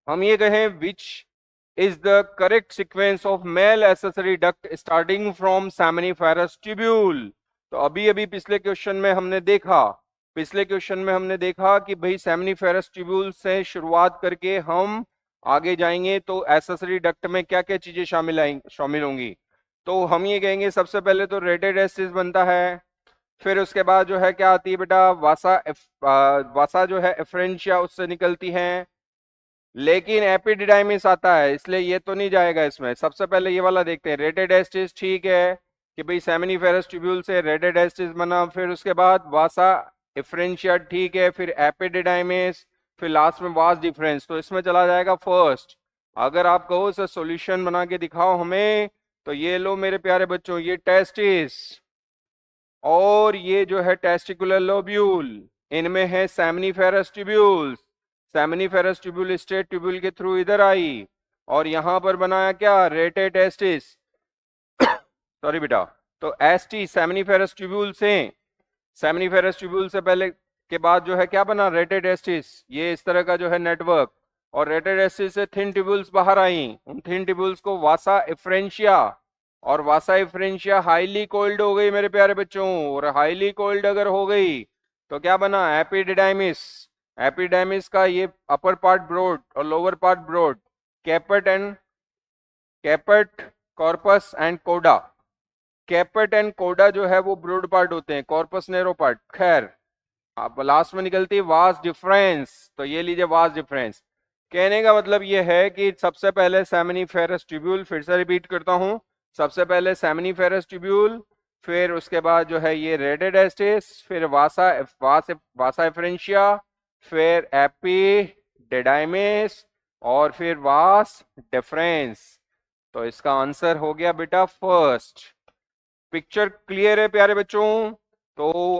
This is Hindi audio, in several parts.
हम ये कहें which is the correct sequence of male accessory duct starting from seminiferous tubule. तो अभी अभी पिछले क्वेश्चन में हमने देखा कि भाई सेमिनिफेरस ट्यूब्यूल से शुरुआत करके हम आगे जाएंगे तो एसेसरी डक्ट में क्या क्या चीजें शामिल होंगी। तो हम ये कहेंगे सबसे पहले तो रेटेड एसिस बनता है, फिर उसके बाद जो है क्या आती है बेटा, वासा जो है एफरेंशिया उससे निकलती है, लेकिन एपिडिडाइमिस आता है, इसलिए ये तो नहीं जाएगा इसमें। सबसे पहले ये वाला देखते हैं, रेटेड एस्टिस, ठीक है कि भाई सेमिनिफेरस ट्यूब्यूल से रेटेड एस्टिस बना, फिर उसके बाद वासा एफरेंशिया, ठीक है, फिर एपिडिडाइमिस, फिर लास्ट में वास डिफरेंस। तो इसमें चला जाएगा फर्स्ट। अगर आप कहो सर सॉल्यूशन बना के दिखाओ हमें, तो ये लो मेरे प्यारे बच्चों, ये टेस्टिस और ये जो है टेस्टिकुलर लोब्यूल, इनमें है seminiferous tubules. Seminiferous tubule state tubule के थ्रू इधर आई और यहां पर बनाया क्या, रेटेड एस्टिस सॉरी बेटा। तो एसटी सेमिनिफेरस ट्यूब्यूल से पहले के बाद जो है क्या बना, रेटेड एस्टिस, ये इस तरह का जो है नेटवर्क। और रेटेड एस्टिस से थिन ट्यूब्यूल्स बाहर आई, उन थिन ट्यूब्यूल्स को वासा एफ्रेंशिया, और वासा एफ्रेंशिया हाईली कोल्ड हो गई मेरे प्यारे बच्चों, और हाईली कोल्ड अगर हो गई तो क्या बना, एपिडिडाइमिस। एपिडाइमिस का ये अपर पार्ट ब्रॉड और lower part broad, caput corpus and cauda. Caput and कोडा जो है वो ब्रॉड पार्ट होते हैं, कॉर्पस नैरो पार्ट। खैर अब लास्ट में निकलती है वास डिफरेंस, तो ये लीजिए वास डिफरेंस। कहने का मतलब ये है कि सबसे पहले सेमिनिफेरस ट्यूब्यूल, फिर से रिपीट करता हूं, सबसे पहले सेमिनिफेरस ट्यूब्यूल, फिर उसके बाद जो है ये रेडेड एस्टिस, फिर वासा एफरेंशिया, फिर एपिडेडाइमिस, और फिर वास डिफरेंस। तो इसका आंसर हो गया बेटा फर्स्ट। पिक्चर क्लियर है प्यारे बच्चों? तो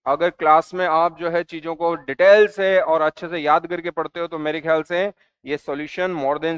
अगर क्लास में आप जो है चीजों को डिटेल से और अच्छे से याद करके पढ़ते हो तो मेरे ख्याल से ये सॉल्यूशन मोर देन